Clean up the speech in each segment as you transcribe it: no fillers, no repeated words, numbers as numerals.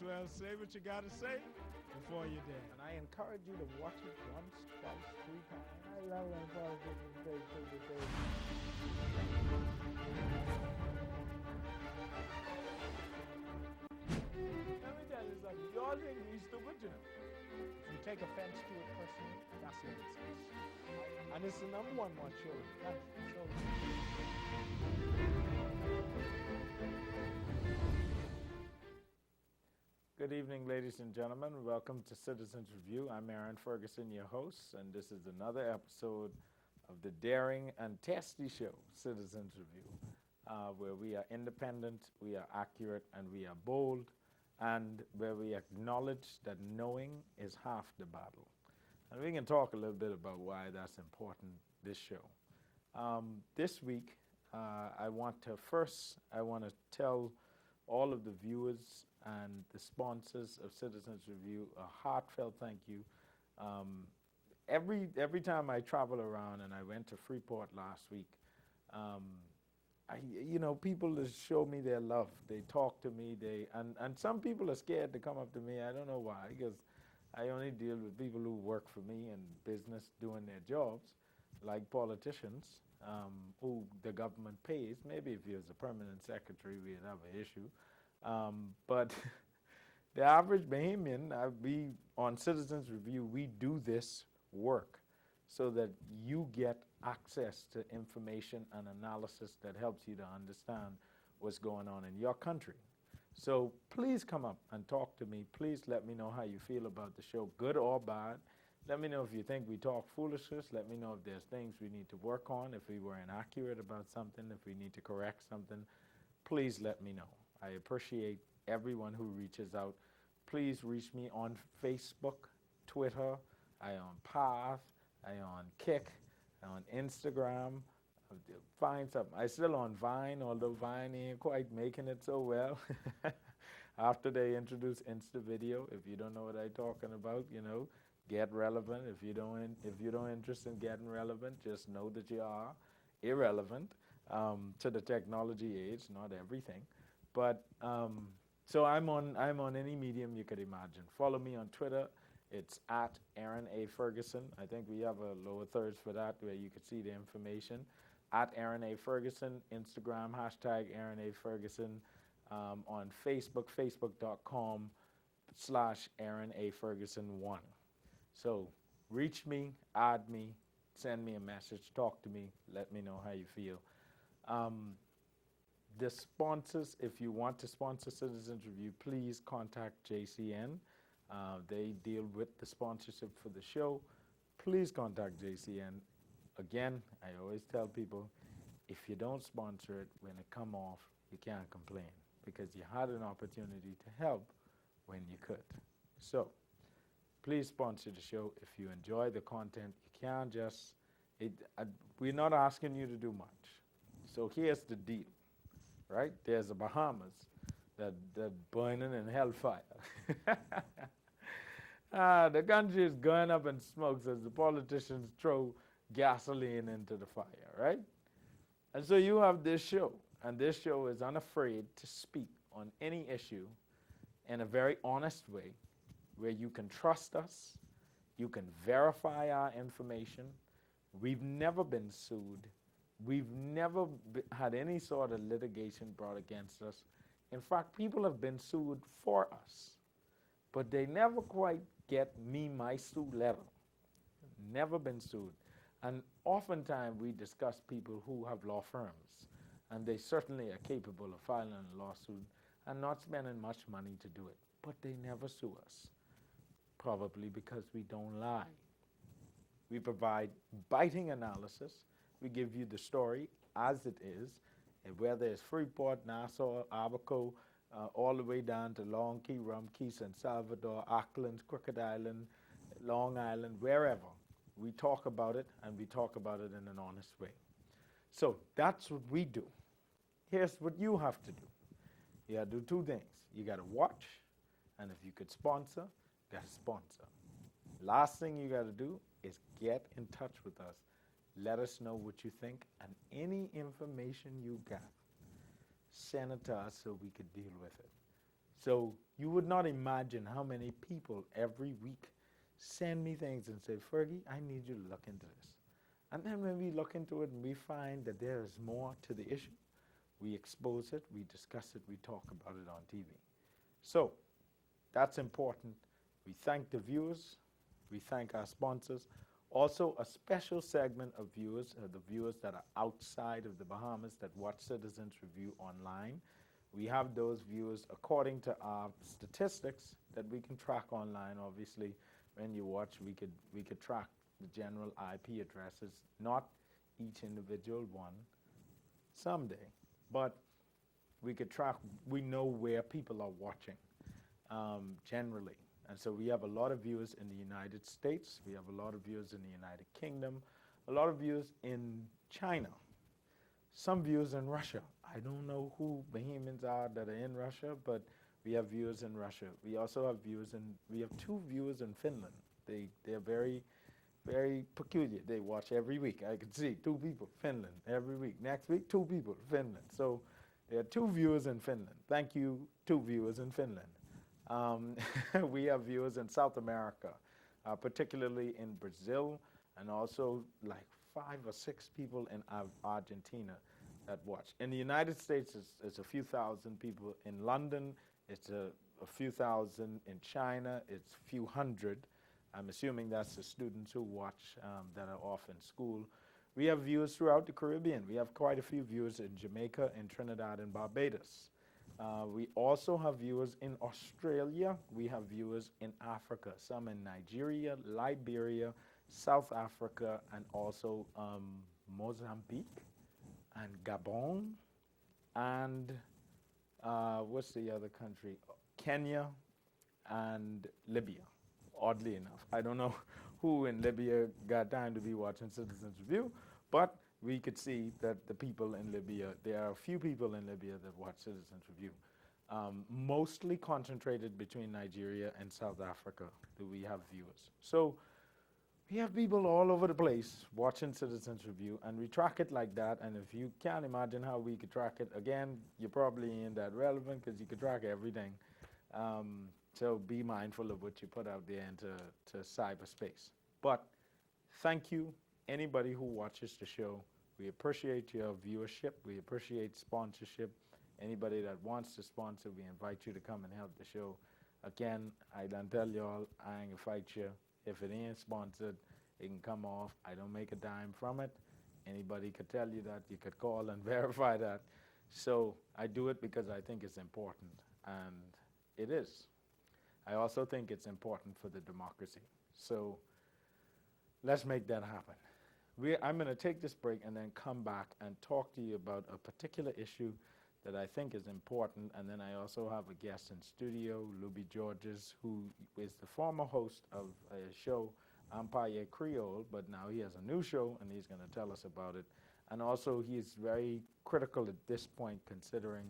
well say what you got to say before you're dead. And I encourage you to watch it once, twice, 3 times. I love when politicians say Let me tell you something. You all think we stupid, you know. If you take offense to it personally, that's what it says. And it's the number one show. That's the show. Good evening, ladies and gentlemen. Welcome to Citizens Review. I'm Aaron Ferguson, your host, and this is another episode of the daring and testy show, Citizens Review, where we are independent, we are accurate, and we are bold, and where we acknowledge that knowing is half the battle. And we can talk a little bit about why that's important this show. This week, I want to tell all of the viewers and the sponsors of Citizens Review a heartfelt thank you. Every time I travel around, and I went to Freeport last week, people just show me their love. They talk to me. And some people are scared to come up to me. I don't know why, because I only deal with people who work for me in business doing their jobs, like politicians who the government pays. Maybe if he was a permanent secretary, we'd have an issue. But the average Bahamian, we on Citizens Review, we do this work so that you get access to information and analysis that helps you to understand what's going on in your country. So please come up and talk to me. Please let me know how you feel about the show, good or bad. Let me know if you think we talk foolishness. Let me know if there's things we need to work on, if we were inaccurate about something, if we need to correct something. Please let me know. I appreciate everyone who reaches out. Please reach me on Facebook, Twitter, I on Path, I on Kick, I on Instagram. Find something. I still on Vine, although Vine ain't quite making it so well. After they introduce Insta Video, if you don't know what I'm talking about, get relevant. If you don't interest in getting relevant, just know that you are irrelevant to the technology age, not everything. But so I'm on any medium you could imagine. Follow me on Twitter. It's at Aaron A. Ferguson. I think we have a lower thirds for that where you could see the information. At Aaron A. Ferguson. Instagram, hashtag Aaron A. Ferguson. On Facebook, facebook.com/Aaron A. Ferguson 1. So reach me, add me, send me a message, talk to me, let me know how you feel. The sponsors, if you want to sponsor Citizens Review, please contact JCN. They deal with the sponsorship for the show. Please contact JCN. Again, I always tell people, if you don't sponsor it, when it come off, you can't complain because you had an opportunity to help when you could. So please sponsor the show. If you enjoy the content, you can't just, we're not asking you to do much. So here's the deal. Right? There's the Bahamas that burning in hellfire. The country is going up in smoke as the politicians throw gasoline into the fire, right? And so you have this show, and this show is unafraid to speak on any issue in a very honest way where you can trust us, you can verify our information. We've never been sued. We've never had any sort of litigation brought against us. In fact, people have been sued for us, but they never quite get my sue letter. Never been sued. And oftentimes we discuss people who have law firms, and they certainly are capable of filing a lawsuit and not spending much money to do it, but they never sue us, probably because we don't lie. We provide biting analysis. We give you the story as it is, and whether it's Freeport, Nassau, Abaco, all the way down to Long Key, Rum Key, San Salvador, Auckland, Crooked Island, Long Island, wherever. We talk about it, and we talk about it in an honest way. So that's what we do. Here's what you have to do. You got to do 2 things. You got to watch, and if you could sponsor, you got to sponsor. Last thing you got to do is get in touch with us. Let us know what you think, and any information you got, send it to us so we could deal with it. So you would not imagine how many people every week send me things and say, Fergie, I need you to look into this. And then when we look into it and we find that there is more to the issue, we expose it, we discuss it, we talk about it on TV. So that's important. We thank the viewers. We thank our sponsors. Also, a special segment of viewers, the viewers that are outside of the Bahamas that watch Citizens Review online. We have those viewers according to our statistics that we can track online. Obviously, when you watch, we could track the general IP addresses, not each individual one someday, but we could track, we know where people are watching generally. And so we have a lot of viewers in the United States, we have a lot of viewers in the United Kingdom, a lot of viewers in China, some viewers in Russia. I don't know who Bahamians are that are in Russia, but we have viewers in Russia. We also have viewers in, we have 2 viewers in Finland. They're very, very peculiar. They watch every week. I can see 2 people, Finland, every week. Next week, 2 people, Finland. So there are 2 viewers in Finland. Thank you, 2 viewers in Finland. We have viewers in South America, particularly in Brazil, and also like 5 or 6 people in Argentina that watch. In the United States, it's a few thousand people. In London, it's a few thousand. In China, it's a few hundred. I'm assuming that's the students who watch that are off in school. We have viewers throughout the Caribbean. We have quite a few viewers in Jamaica, in Trinidad, and Barbados. We also have viewers in Australia. We have viewers in Africa, some in Nigeria, Liberia, South Africa, and also Mozambique, and Gabon, and what's the other country? Kenya and Libya, oddly enough. I don't know who in Libya got time to be watching Citizens Review, but we could see that the people in Libya, there are a few people in Libya that watch Citizens Review. Mostly concentrated between Nigeria and South Africa do we have viewers. So we have people all over the place watching Citizens Review, and we track it like that. And if you can't imagine how we could track it, again, you're probably ain't that relevant because you could track everything. So be mindful of what you put out there into cyberspace. But thank you, anybody who watches the show. We appreciate your viewership. We appreciate sponsorship. Anybody that wants to sponsor, we invite you to come and help the show. Again, I done tell y'all, I ain't gonna fight you. If it ain't sponsored, it can come off. I don't make a dime from it. Anybody could tell you that. You could call and verify that. So I do it because I think it's important, and it is. I also think it's important for the democracy. So let's make that happen. I'm going to take this break and then come back and talk to you about a particular issue that I think is important. And then I also have a guest in studio, Luby Georges, who is the former host of a show, Empire Creole, but now he has a new show and he's going to tell us about it. And also he's very critical at this point considering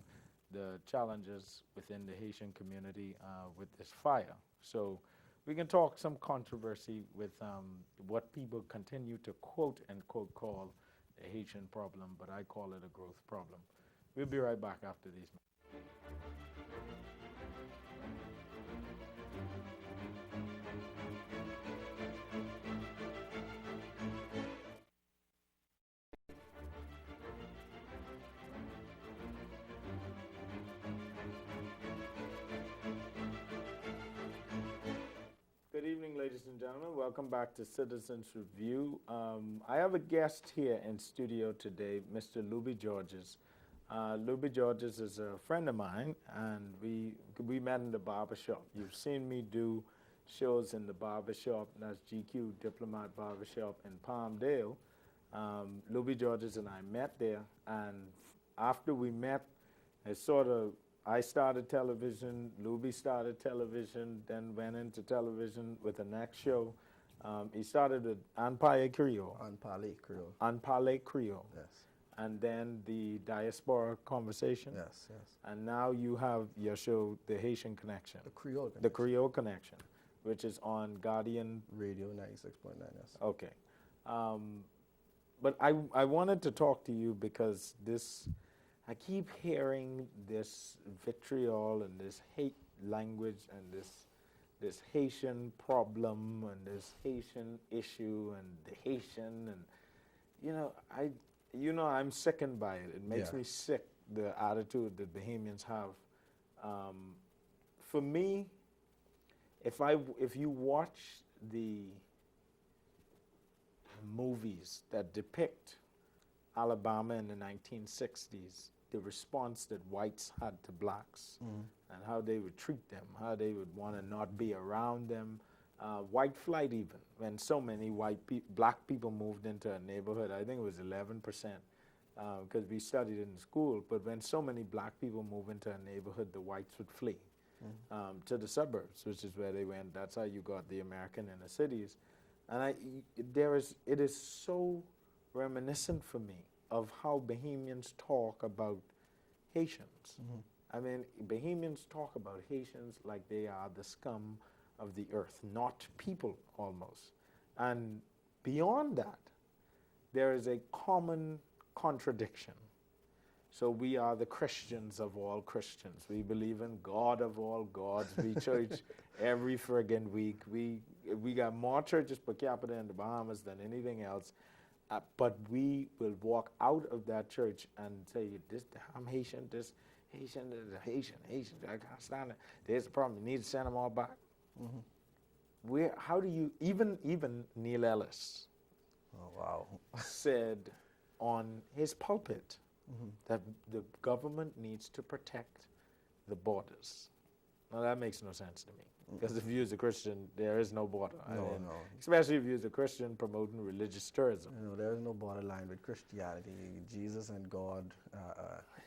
the challenges within the Haitian community with this fire. So we can talk some controversy with what people continue to quote and quote call a Haitian problem, but I call it a growth problem. We'll be right back after these. Good evening, ladies and gentlemen. Welcome back to Citizens Review. I have a guest here in studio today, Mr. Luby Georges. Luby Georges is a friend of mine, and we met in the barbershop. You've seen me do shows in the barbershop. That's GQ Diplomat Barbershop in Palmdale. Luby Georges and I met there, and after we met, I started television, Luby started television, then went into television with the next show. He started with Empire Creole. Empire Creole. Yes. And then the Diaspora Conversation. Yes, yes. And now you have your show, The Haitian Connection. The Creole Connection. The Creole Connection, which is on Guardian Radio 96.9, yes. Okay. But I wanted to talk to you because this I keep hearing this vitriol and this hate language and this Haitian problem and this Haitian issue and the Haitian and I'm sickened by it. It makes me sick, the attitude that Bahamians have. For me, if you watch the movies that depict Alabama in the 1960s, the response that whites had to blacks and how they would treat them, how they would want to not be around them. White flight even, when so many black people moved into a neighborhood, I think it was 11%, because we studied in school, but when so many black people move into a neighborhood, the whites would flee to the suburbs, which is where they went. That's how you got the American in the cities. And it is so reminiscent for me of how Bahamians talk about Haitians. I mean, Bahamians talk about Haitians like they are the scum of the earth, not people almost. And beyond that, there is a common contradiction. So we are the Christians of all Christians. We believe in God of all gods. We church every friggin' week. We got more churches per capita in the Bahamas than anything else. But we will walk out of that church and say, I'm Haitian, this Haitian, Haitian. I can't stand it. There's a problem. You need to send them all back. How do you, even Neil Ellis said on his pulpit that the government needs to protect the borders. Now that makes no sense to me, because if you as a Christian, there is no border. No. Especially if you as a Christian promoting religious tourism. There is no borderline with Christianity. Jesus and God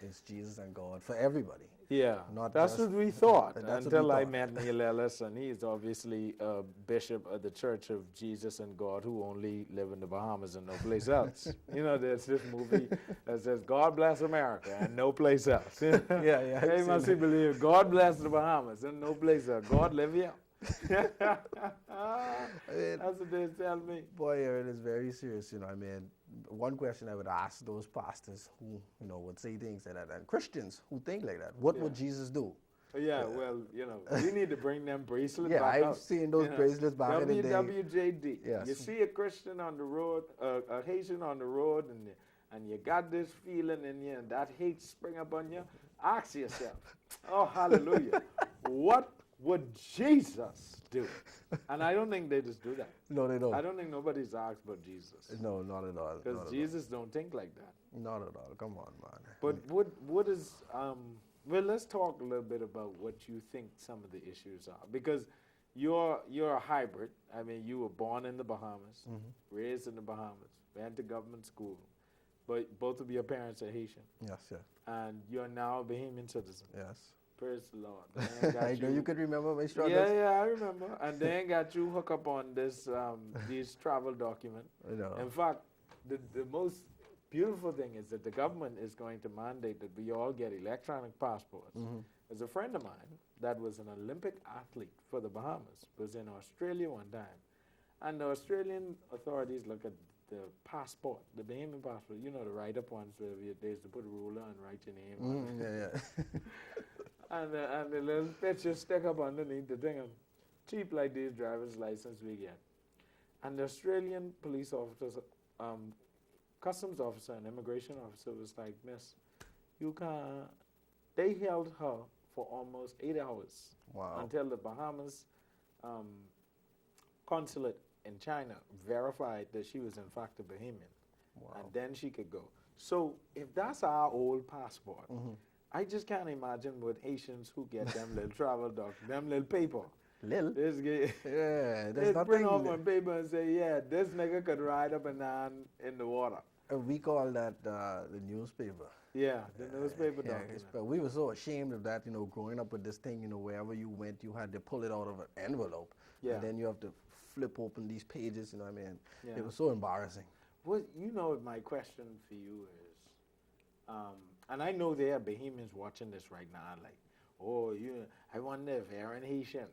is Jesus and God for everybody. Yeah, that's what we thought until I met Neil Ellis, and he's obviously a bishop of the Church of Jesus and God who only live in the Bahamas and no place else. There's this movie that says, God bless America and no place else. They must believe God bless the Bahamas and no place else. God live here. That's what they tell me. Boy, it is very serious. One question I would ask those pastors who, would say things like that, and Christians who think like that, what would Jesus do? Well, we need to bring them bracelets back I've out. seen those bracelets back in the day. WWJD. Yes. You see a Christian on the road, a Haitian on the road, and you got this feeling in you, and that hate spring up on you, ask yourself, oh, hallelujah, what would Jesus do? And I don't think they just do that. No, they don't. I don't think nobody's asked about Jesus. No, not at all. Because Jesus don't think like that. Not at all. Come on, man. But what is, well, let's talk a little bit about what you think some of the issues are. Because you're a hybrid. I mean, you were born in the Bahamas, raised in the Bahamas, went to government school, but both of your parents are Haitian. Yes, yes. And you're now a Bahamian citizen. Yes. Praise the Lord. I know you could remember my struggles. Yeah, I remember. And then got you hooked up on this these travel document. In fact, the most beautiful thing is that the government is going to mandate that we all get electronic passports. There's a friend of mine that was an Olympic athlete for the Bahamas, was in Australia one time. And the Australian authorities look at the passport, the Bahamian passport, the write-up ones where they used to put a ruler and write your name on it. And the little picture stick up underneath the thing, cheap like these driver's license we get. And the Australian police officers, customs officer and immigration officer was like, miss, you can't. They held her for almost 8 hours. Wow. Until the Bahamas consulate in China verified that she was in fact a Bahamian. Wow. And then she could go. So if that's our old passport, I just can't imagine what Haitians who get them little travel documents, them little paper. Little? They there's print off on paper and say, yeah, this nigga could ride up and down in the water. We call that the newspaper. Yeah, the newspaper document. But we were so ashamed of that, growing up with this thing, wherever you went, you had to pull it out of an envelope. Yeah. And then you have to flip open these pages, Yeah. It was so embarrassing. Well, my question for you is, and I know there are Bahamians watching this right now, like, oh, I wonder if Aaron Haitian,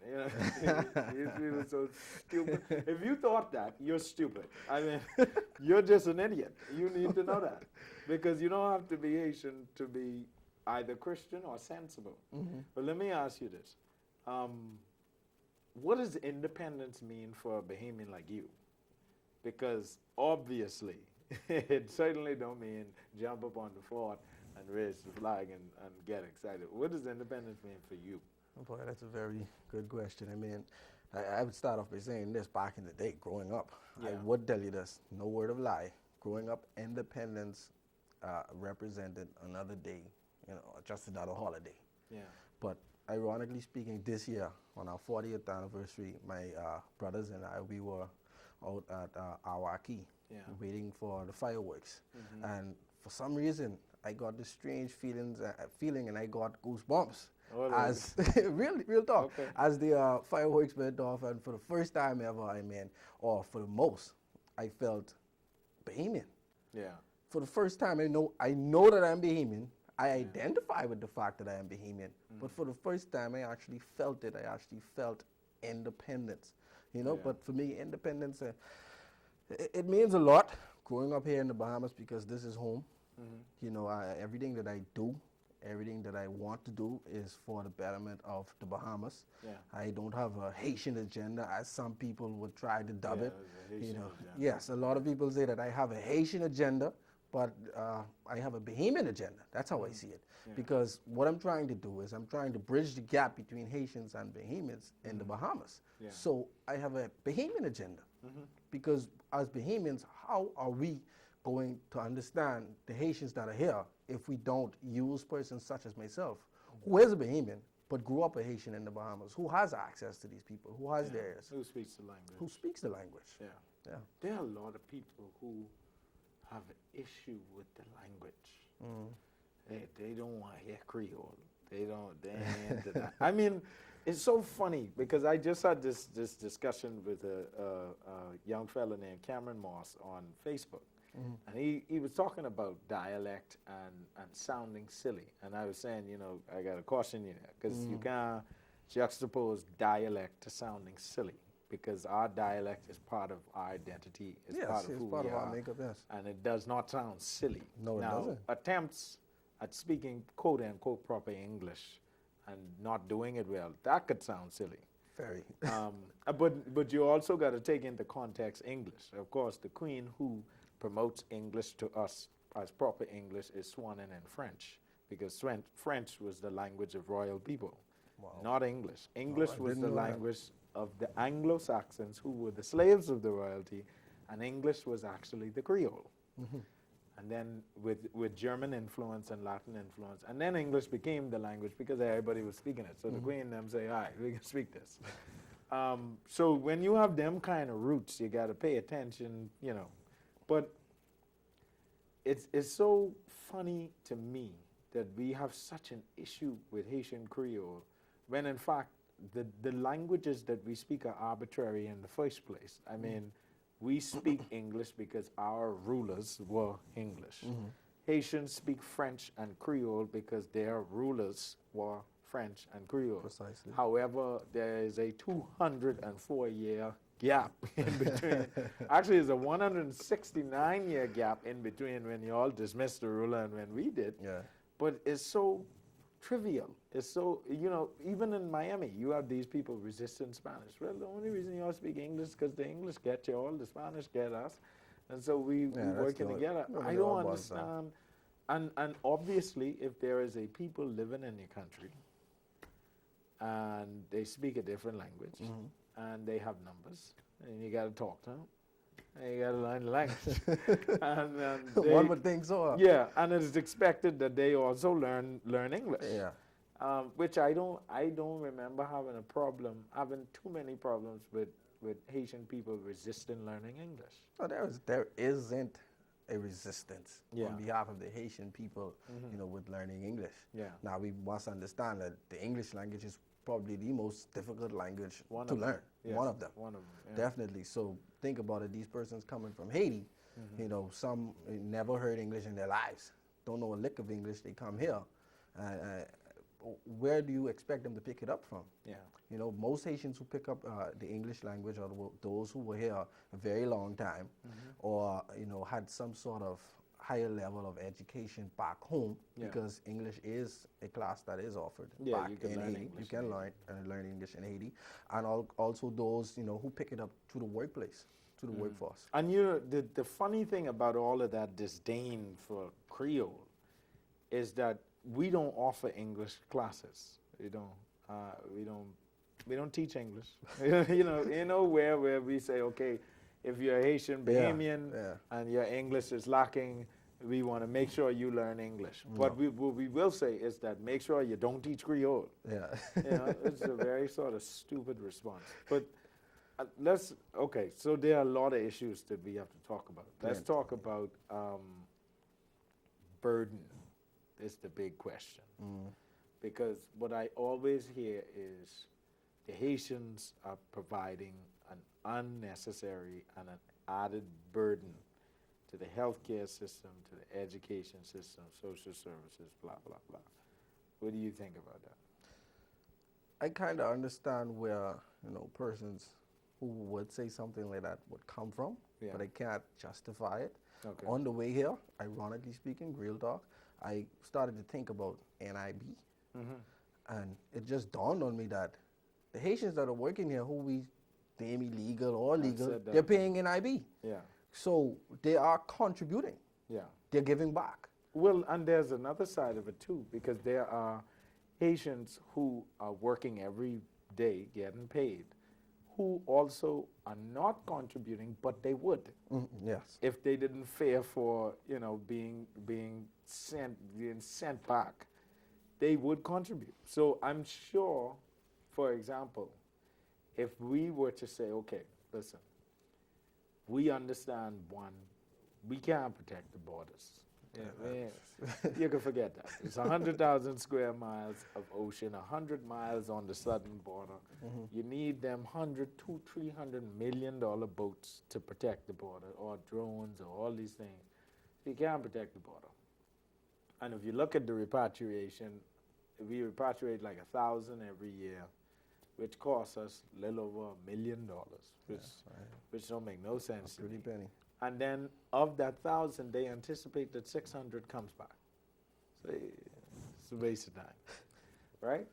you were so stupid. If you thought that, you're stupid. I mean, you're just an idiot. You need to know that. Because you don't have to be Haitian to be either Christian or sensible. But let me ask you this. What does independence mean for a Bahamian like you? Because obviously, it certainly don't mean jump up on the fort and raise the flag and get excited. What does independence mean for you? Boy, that's a very good question. I mean, I would start off by saying this. Back in the day, growing up, I would tell you this, no word of lie. Growing up, independence represented another day, just another holiday. Yeah. But ironically speaking, this year, on our 40th anniversary, my brothers and I, we were out at Awaki, waiting for the fireworks. And for some reason, I got this strange feeling, and I got goosebumps. As real talk, as the fireworks went off, and for the first time ever, or for the most, I felt Bahamian. Yeah. For the first time, I know that I'm Bahamian. I identify with the fact that I am Bahamian, but for the first time, I actually felt it. I actually felt independence. But for me, independence, it means a lot. Growing up here in the Bahamas, because this is home. Everything that I do, everything that I want to do is for the betterment of the Bahamas. Yeah. I don't have a Haitian agenda, as some people would try to dub it. Yes, a lot of people say that I have a Haitian agenda, but I have a Bahamian agenda. That's how I see it. Yeah. Because what I'm trying to do is I'm trying to bridge the gap between Haitians and Bahamians in the Bahamas. Yeah. So I have a Bahamian agenda. Because as Bahamians, how are we going to understand the Haitians that are here if we don't use persons such as myself, who is a Bahamian, but grew up a Haitian in the Bahamas, who has access to these people, who has theirs. Who speaks the language. Who speaks the language. Yeah. There are a lot of people who have an issue with the language. They don't want to hear Creole. They ain't into that. I mean, it's so funny because I just had this discussion with a young fella named Cameron Moss on Facebook. And he was talking about dialect and sounding silly. And I was saying, I got to caution you because you can't juxtapose dialect to sounding silly, because our dialect is part of our identity. It's part of who we are. Our makeup, yes. And it does not sound silly. No, it doesn't. Attempts at speaking quote-unquote proper English and not doing it well, that could sound silly. Very. But you also got to take into context English. Of course, the Queen who promotes English to us as proper English is sworn in French, because French was the language of royal people, not English. English was the language of the Anglo-Saxons, who were the slaves of the royalty, and English was actually the Creole. And then with German influence and Latin influence, and then English became the language because everybody was speaking it. So the Queen and them say, all right, we can speak this. So when you have them kind of roots, you got to pay attention, But it's so funny to me that we have such an issue with Haitian Creole, when in fact the languages that we speak are arbitrary in the first place. I mean, we speak English because our rulers were English. Haitians speak French and Creole because their rulers were French and Creole. Precisely. However, there is a 204-year gap in between. Actually, it's a 169-year gap in between when you all dismissed the ruler and when we did. Yeah. But it's so trivial. It's so, even in Miami, you have these people resisting Spanish. Well, the only reason you all speak English is because the English get you all, the Spanish get us. And so we working together. I don't understand. And obviously, if there is a people living in your country and they speak a different language, and they have numbers, and you got to talk to them, and you got to learn the language. and one would think so. Yeah, and it is expected that they also learn English. Yeah. Which I don't remember having too many problems with Haitian people resisting learning English. No, there isn't a resistance on behalf of the Haitian people, with learning English. Yeah. Now we must understand that the English language is probably the most difficult language to learn. Yes. One of them. Yeah. Definitely. So think about it. These persons coming from Haiti, some never heard English in their lives, don't know a lick of English. They come here, where do you expect them to pick it up from? Yeah. You know, most Haitians who pick up the English language are those who were here a very long time, or you know, had some sort of higher level of education back home, because English is a class that is offered back in Haiti. You can learn English in Haiti, and also those, you know, who pick it up to the workplace, to the workforce. And you know, the funny thing about all of that disdain for Creole is that we don't offer English classes. We don't teach English. you know where we say, okay, if you're Haitian, Bahamian, and your English is lacking, we want to make sure you learn English. But what we will say is that make sure you don't teach Creole. Yeah. You know, it's a very sort of stupid response. But okay, so there are a lot of issues that we have to talk about. Let's talk about burden is the big question. Because what I always hear is the Haitians are providing an unnecessary and an added burden to the healthcare system, to the education system, social services, blah, blah, blah. What do you think about that? I kind of understand where, you know, persons who would say something like that would come from, but I can't justify it. Okay. On the way here, ironically speaking, real talk, I started to think about NIB, and it just dawned on me that the Haitians that are working here, who we deem illegal or legal, they're paying NIB. Yeah. So they are contributing. Yeah. They're giving back. Well, and there's another side of it too, because there are Haitians who are working every day getting paid, who also are not contributing, but they would. Yes. If they didn't fear for, you know, being sent back, they would contribute. So I'm sure, for example, if we were to say, okay, listen, we understand we can't protect the borders. You can forget that. It's 100,000 square miles of ocean, 100 miles on the southern border. You need them $100, $200, $300 million boats to protect the border, or drones, or all these things. You can't protect the border. And if you look at the repatriation, we repatriate like 1,000 every year, which costs us a little over $1 million, which don't make no sense to me. Penny. And then of that 1,000, they anticipate that 600 comes back. So it's a waste of time, right?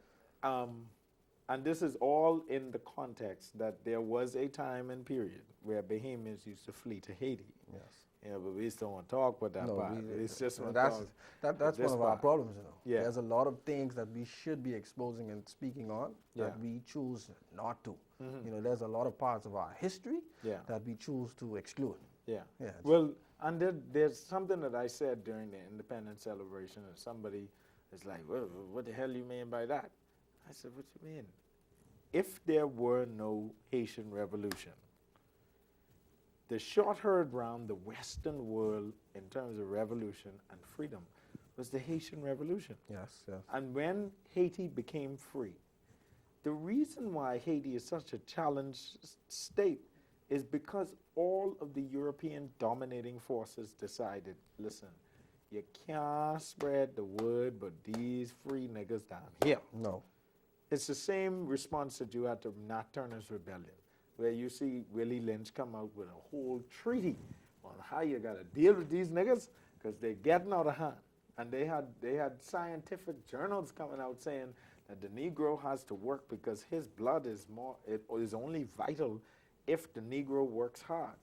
And this is all in the context that there was a time and period where Bahamians used to flee to Haiti. Yes. You know, but we just don't want to talk about that part. It's just that's one of our problems, you know. Yeah. There's a lot of things that we should be exposing and speaking on that we choose not to. You know, there's a lot of parts of our history that we choose to exclude. Yeah. Well, and there's something that I said during the independence celebration, and somebody is like, well, what the hell you mean by that? I said, what you mean? If there were no Haitian Revolution, the short herd round the Western world in terms of revolution and freedom was the Haitian Revolution. Yes, yes. And when Haiti became free, the reason why Haiti is such a challenged state is because all of the European dominating forces decided, listen, you can't spread the word but these free niggas down here. No. It's the same response that you had to Nat Turner's Rebellion, where you see Willie Lynch come out with a whole treaty on how you got to deal with these niggas because they're getting out of hand. And they had scientific journals coming out saying that the Negro has to work because his blood is only vital if the Negro works hard.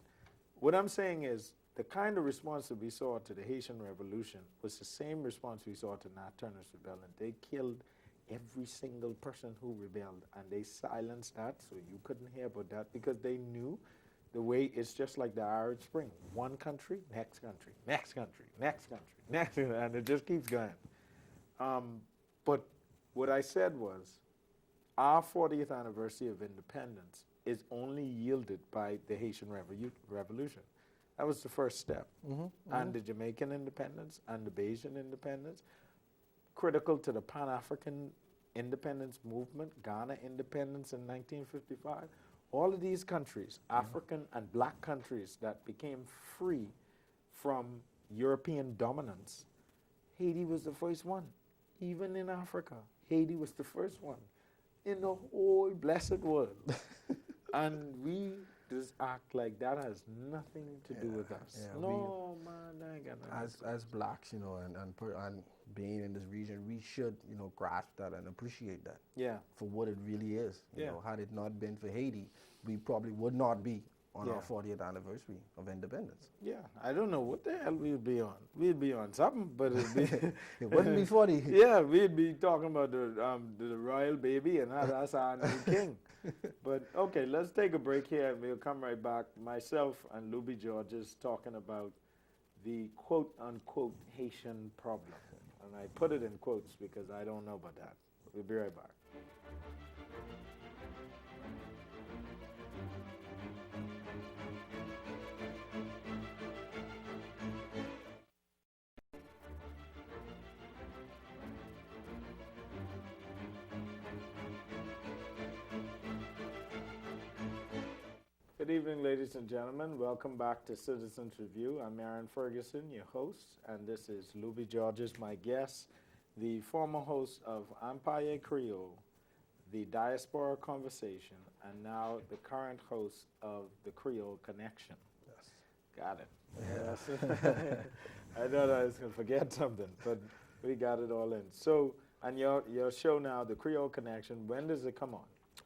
What I'm saying is the kind of response that we saw to the Haitian Revolution was the same response we saw to Nat Turner's Rebellion. They killed every single person who rebelled, and they silenced that, so you couldn't hear about that, because they knew the way it's just like the Arab Spring. One country, next country, next country, next country, next, and it just keeps going. But what I said was, our 40th anniversary of independence is only yielded by the Haitian Revolution. That was the first step. And the Jamaican independence and the Bayesian independence, critical to the Pan-African independence movement, Ghana independence in 1955. All of these countries, African and black countries that became free from European dominance, Haiti was the first one. Even in Africa, Haiti was the first one in the whole blessed world. And we just act like that has nothing to do with us. Yeah, No, man, that ain't got nothing to do as blacks, you know, and being in this region, we should, you know, grasp that and appreciate that. Yeah. For what it really is. You Yeah. know, had it not been for Haiti, we probably would not be on Yeah. our 40th anniversary of independence. Yeah, I don't know what the hell we'd be on. We'd be on something, but it'd be It wouldn't be 40. Yeah, we'd be talking about the royal baby and how that's our new king. But okay, let's take a break here and we'll come right back. Myself and Luby Georges talking about the quote unquote Haitian problem. And I put it in quotes because I don't know about that. We'll be right back. Good evening, ladies and gentlemen. Welcome back to Citizens Review. I'm Aaron Ferguson, your host, and this is Luby Georges, my guest, the former host of Empire Creole, the Diaspora Conversation, and now the current host of the Creole Connection. Yes. Got it. Yeah. I thought I was going to forget something, but we got it all in. So, and your show now, the Creole Connection, when does it come on?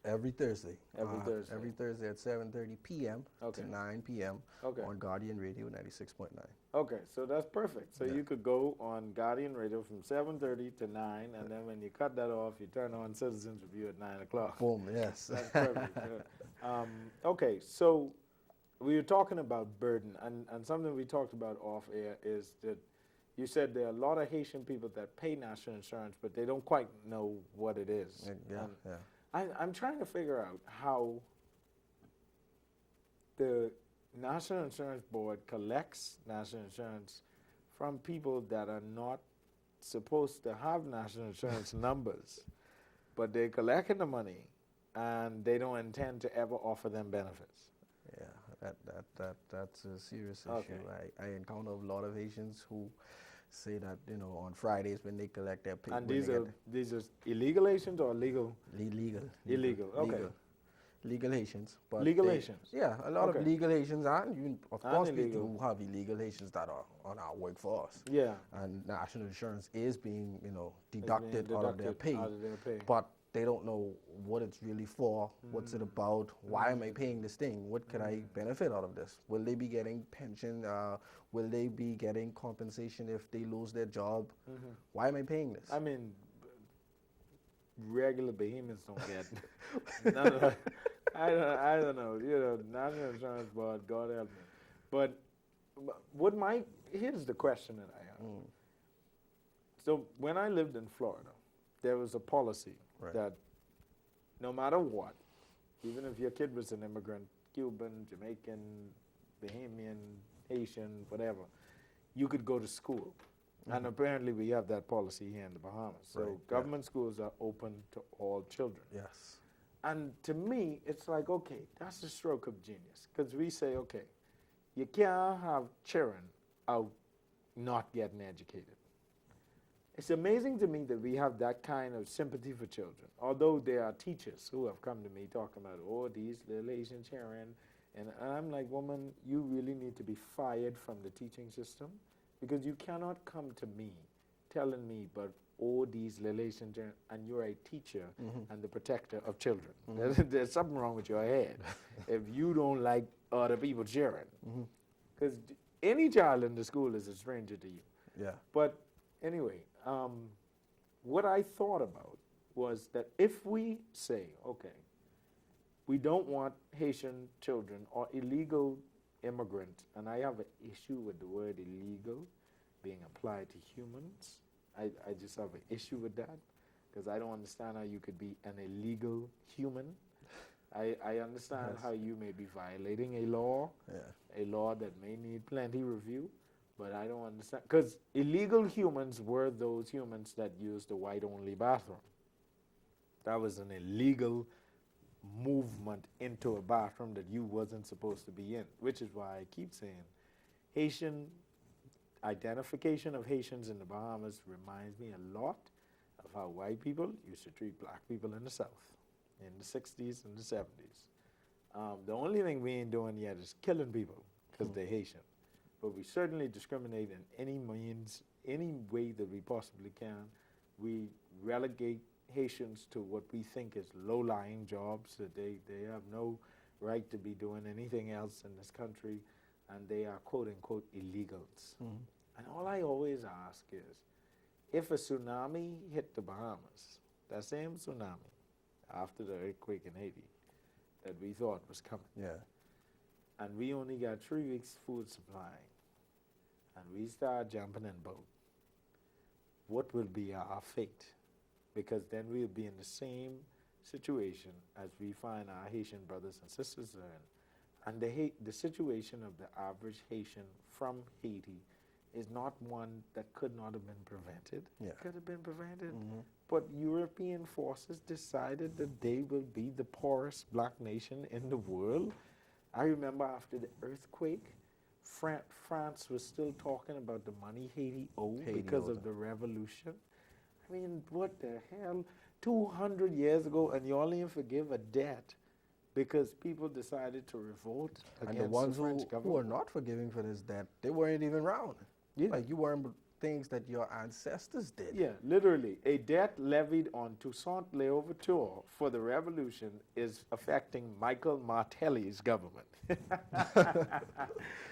Every Thursday. Every Thursday. Every Thursday at 7:30 p.m. Okay. to 9 p.m. Okay. on Guardian Radio 96.9. Okay, so that's perfect. So Yeah. you could go on Guardian Radio from 7:30 to 9, and then when you cut that off, you turn on Citizens Review at 9 o'clock. Boom, yes. That's perfect. Yeah. Okay, so we were talking about burden, and something we talked about off air is that you said there are a lot of Haitian people that pay national insurance, but they don't quite know what it is. Yeah, And yeah. I'm trying to figure out how the National Insurance Board collects national insurance from people that are not supposed to have national insurance numbers, but they're collecting the money and they don't intend to ever offer them benefits. Yeah, that's a serious Okay. issue. I encounter a lot of Haitians who say that, you know, on Fridays when they collect their pay. And when they these are illegal Haitians or legal? Illegal. Illegal, okay. Legal Haitians. But Legal they- Haitians? Yeah, a lot Okay. of legal Haitians and even, of And course, illegal. we do have illegal Haitians that are on our workforce. Yeah. And national insurance is being, you know, It's being deducted out of their pay. Out of their pay. But they don't know what it's really for, what's it about, why am I paying this thing, what can I benefit out of this? Will they be getting pension? Will they be getting compensation if they lose their job? Why am I paying this? I mean, regular behemoths don't get none of that. I don't know. You know, National Insurance Board, God help me. But here's the question that I have. So when I lived in Florida, there was a policy Right. that no matter what, even if your kid was an immigrant, Cuban, Jamaican, Bahamian, Haitian, whatever, you could go to school. And apparently we have that policy here in the Bahamas. So Right, yeah. government schools are open to all children. Yes. And to me, it's like, okay, that's a stroke of genius. Because we say, okay, you can't have children out not getting educated. It's amazing to me that we have that kind of sympathy for children. Although there are teachers who have come to me talking about, oh, these little Asian children. And I'm like, woman, you really need to be fired from the teaching system because you cannot come to me telling me, but oh, these little Asian children, and you're a teacher and the protector of children. There's something wrong with your head if you don't like other people's children. Because any child in the school is a stranger to you. Yeah. But anyway, what I thought about was that if we say, okay, we don't want Haitian children or illegal immigrants, and I have an issue with the word illegal being applied to humans. I just have an issue with that because I don't understand how you could be an illegal human. I understand Yes. how you may be violating a law, Yeah. a law that may need plenty review, but I don't understand. Because illegal humans were those humans that used the white-only bathroom. That was an illegal movement into a bathroom that you wasn't supposed to be in, which is why I keep saying Haitian identification of Haitians in the Bahamas reminds me a lot of how white people used to treat black people in the South in the 60s and the 70s. The only thing we ain't doing yet is killing people because they're Haitian. But we certainly discriminate in any means, any way that we possibly can. We relegate Haitians to what we think is low-lying jobs, that they have no right to be doing anything else in this country, and they are quote-unquote illegals. And all I always ask is, if a tsunami hit the Bahamas, that same tsunami after the earthquake in Haiti that we thought was coming, and we only got 3 weeks food supply, and we start jumping in boat, what will be our fate? Because then we'll be in the same situation as we find our Haitian brothers and sisters are in. And the situation of the average Haitian from Haiti is not one that could not have been prevented. It could have been prevented. But European forces decided that they will be the poorest black nation in the world. I remember after the earthquake, France was still talking about the money Haiti owed because of the revolution. I mean, what the hell? 200 years ago, and you only forgive a debt because people decided to revolt against And the ones the French who government. are not forgiving for this debt, they weren't even around. Like, you weren't things that your ancestors did. Yeah, literally. A debt levied on Toussaint Louverture for the revolution is affecting Michael Martelly's government.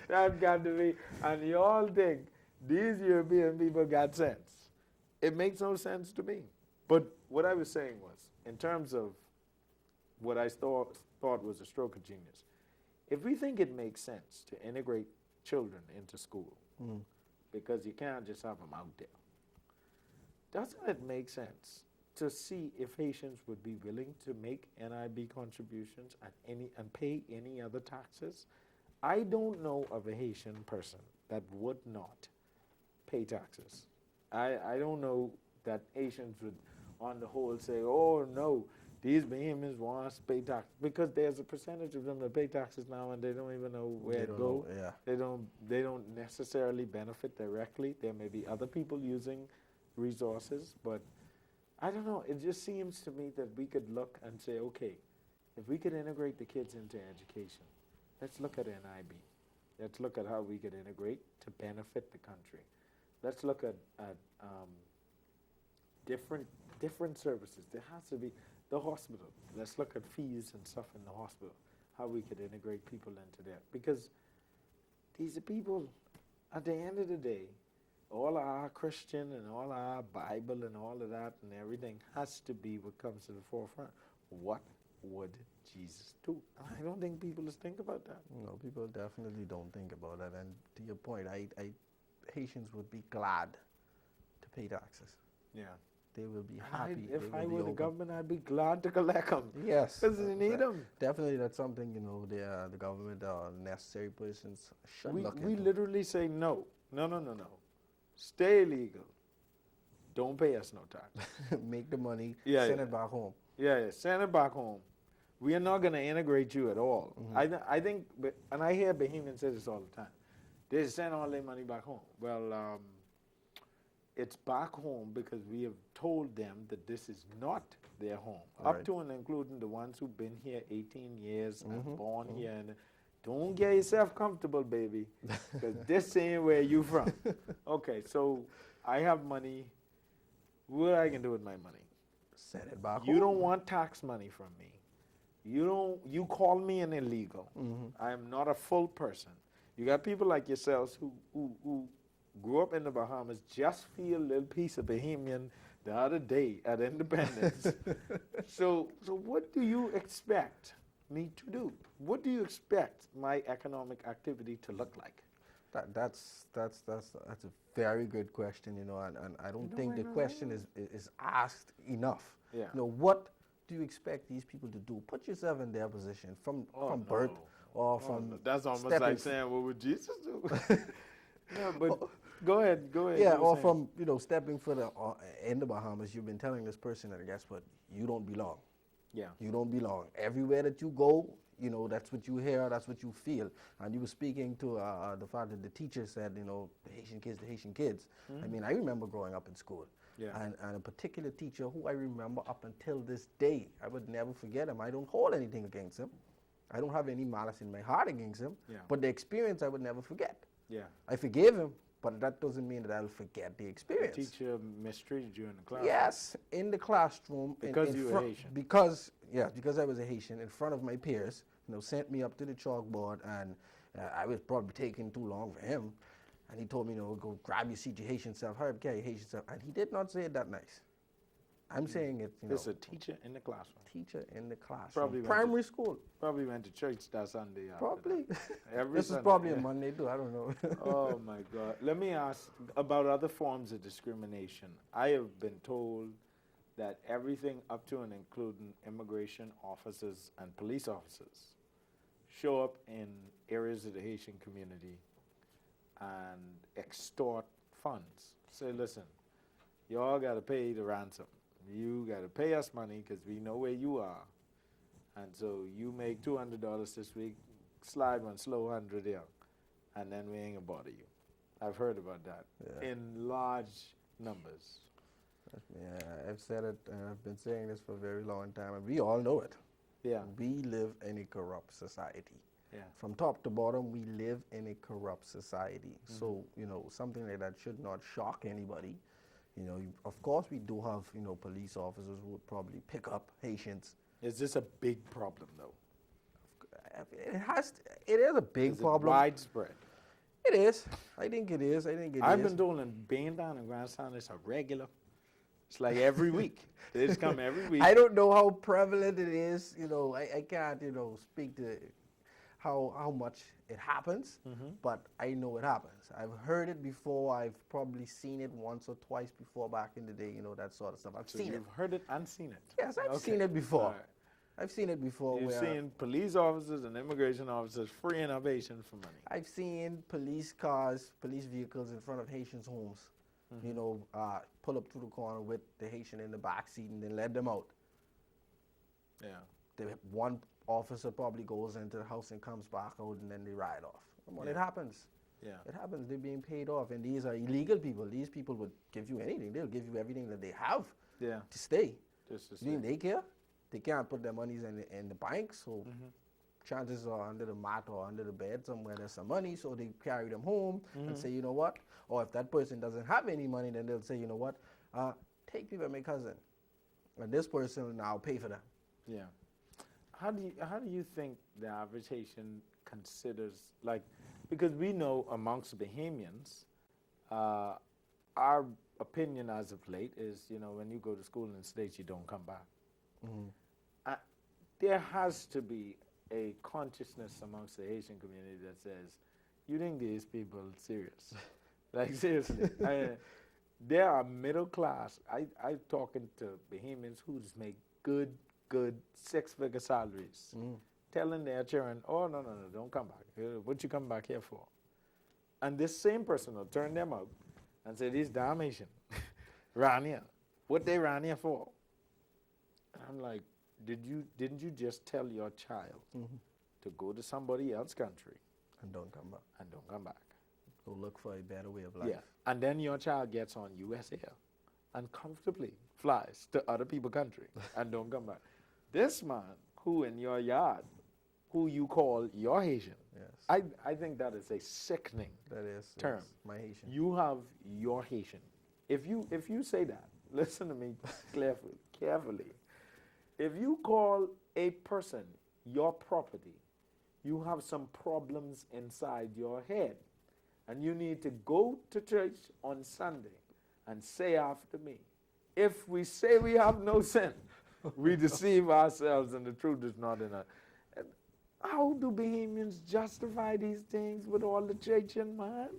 That got to be, and you all think these European people got sense. It makes no sense to me. But what I was saying was, in terms of what I thought was a stroke of genius, if we think it makes sense to integrate children into school, because you can't just have them out there, doesn't it make sense to see if Haitians would be willing to make NIB contributions and pay any other taxes? I don't know of a Haitian person that would not pay taxes. I don't know that Haitians would, on the whole, say, oh, no, these Bahamians want us to pay taxes. Because there's a percentage of them that pay taxes now and they don't even know where to go. They don't necessarily benefit directly. There may be other people using resources, but I don't know. It just seems to me that we could look and say, okay, if we could integrate the kids into education, let's look at NIB. Let's look at how we could integrate to benefit the country. Let's look at different services. There has to be the hospital. Let's look at fees and stuff in the hospital, how we could integrate people into that. Because these are people, at the end of the day, all our Christian and all our Bible and all of that and everything has to be what comes to the forefront. What would Jesus do? I don't think people just think about that. No, people definitely don't think about that. And to your point, Haitians would be glad to pay taxes. Yeah. They will be happy. If I were the government, I'd be glad to collect them. Yes. Because they need them. Definitely, that's something, the government, necessary persons should look into. We literally say no. No. Stay illegal. Don't pay us no tax. Make the money, send it back home. Yeah, send it back home. We are not going to integrate you at all. I think, and I hear Bahamians say this all the time, they send all their money back home. Well, it's back home because we have told them that this is not their home, up to and including the ones who've been here 18 years and born here. And don't get yourself comfortable, baby, because this ain't where you from. Okay, so I have money. What I can do with my money? Send it back home. You don't want tax money from me. You call me an illegal. I am not a full person. You got people like yourselves who grew up in the Bahamas, just feel a little piece of Bahamian the other day at Independence. So what do you expect me to do? What do you expect my economic activity to look like? That's a very good question, and I don't think the question is asked enough. Yeah. What do you expect these people to do? Put yourself in their position from birth or from. That's almost like saying, what would Jesus do? Yeah, but go ahead. Yeah, or from stepping foot in the Bahamas, you've been telling this person that guess what, you don't belong. Yeah. You don't belong. Everywhere that you go, you know, that's what you hear, that's what you feel. And you were speaking to the fact that the teacher said, you know, the Haitian kids, the Haitian kids. I mean, I remember growing up in school. Yeah. And a particular teacher who I remember up until this day, I would never forget him. I don't hold anything against him. I don't have any malice in my heart against him. Yeah. But the experience I would never forget. Yeah. I forgave him, but that doesn't mean that I'll forget the experience. The teacher mistreated you in the class. Yes, in the classroom. Because you were Haitian. Because I was a Haitian, in front of my peers, you know, sent me up to the chalkboard, and I was probably taking too long for him. And he told me, you know, go grab your seat, your Haitian self, hurry up, carry your Haitian self. And he did not say it that nice. I'm saying it, you know. This is a teacher in the classroom. Teacher in the classroom. Probably primary school. Probably went to church that Sunday. Probably. Every This Sunday. is probably a Monday too, I don't know. Oh my God. Let me ask about other forms of discrimination. I have been told that everything up to and including immigration officers and police officers show up in areas of the Haitian community and extort funds. Say, listen, y'all got to pay the ransom. You got to pay us money because we know where you are. And so you make $200 this week, slide one slow 100 here, and then we ain't going to bother you. I've heard about that in large numbers. Yeah, I've said it, and I've been saying this for a very long time, and we all know it. Yeah. We live in a corrupt society. Yeah. From top to bottom, we live in a corrupt society. So, you know, something like that should not shock anybody. You know, of course, we do have, you know, police officers who would probably pick up Haitians. Is this a big problem, though? It is a big Is problem. it widespread? It is. I think it is. I've been told in Baintown and Grandstown it's a regular. It's like every week. They just come every week. I don't know how prevalent it is. You know, I can't, you know, speak to how much it happens, but I know it happens. I've heard it before. I've probably seen it once or twice before back in the day, you know, that sort of stuff. I've seen it. You've heard it and seen it? Yes, I've seen it before. All right. I've seen it before. You've seen police officers and immigration officers freeing up Haitians for money. I've seen police cars, police vehicles in front of Haitians' homes, you know, pull up to the corner with the Haitian in the back seat and then let them out. Yeah. One officer probably goes into the house and comes back out, and then they ride off. It happens. Yeah. It happens. They're being paid off, and these are illegal people. These people would give you anything. They'll give you everything that they have Yeah. to stay. Just to You think say. they care? They can't put their monies in the bank, so chances are under the mat or under the bed somewhere there's some money, so they carry them home and say, you know what? Or if that person doesn't have any money, then they'll say, you know what? Take me by my cousin, and this person will now pay for them. Yeah. How do you think the average Haitian considers, like, because we know amongst Bahamians, our opinion as of late is, you know, when you go to school in the States, you don't come back. There has to be a consciousness amongst the Haitian community that says, you think these people serious? Like, seriously. They are middle class. I'm talking to Bahamians who just make good six-figure salaries, telling their children, oh, no, don't come back. What you come back here for? And this same person will turn them out and say, these damn Haitian ran here. What they ran here for? And I'm like, didn't you just tell your child to go to somebody else's country And don't come back. and don't come back? Go look for a better way of life. Yeah. And then your child gets on US Air and comfortably flies to other people's country and don't come back. This man who in your yard, who you call your Haitian, Yes. I think that is a sickening That is term. yes, my Haitian. You have your Haitian. If you say that, listen to me carefully. If you call a person your property, you have some problems inside your head. And you need to go to church on Sunday and say after me, if we say we have no sin, we deceive ourselves and the truth is not in us. How do Bahamians justify these things with all the church in mind?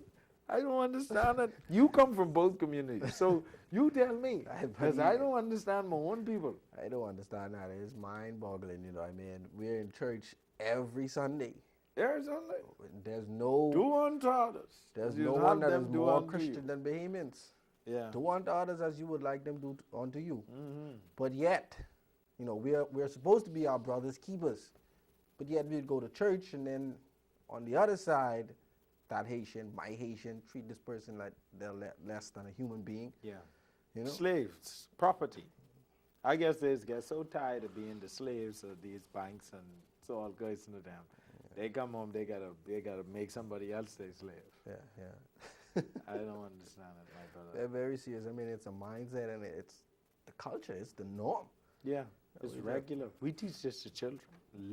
I don't understand it. You come from both communities, so you tell me, because I don't understand my own people. I don't understand that. It's mind-boggling, you know. I mean, we're in church every Sunday. There's only There's no do unto others. there's You no have one that them is do more unto Christian you. than Bahamians. Yeah. Do unto others as you would like them to do unto you. But yet, you know, we're supposed to be our brother's keepers. But yet we'd go to church, and then on the other side, that Haitian, my Haitian, treat this person like they're less than a human being. Yeah. You know? Slaves, property. I guess they get so tired of being the slaves of these banks and so all goes into them. Yeah. They come home, they gotta make somebody else their slave. Yeah. I don't understand it, my brother. They're very serious. I mean, it's a mindset, and it's the culture. It's the norm. Yeah, it's regular. We teach this to children,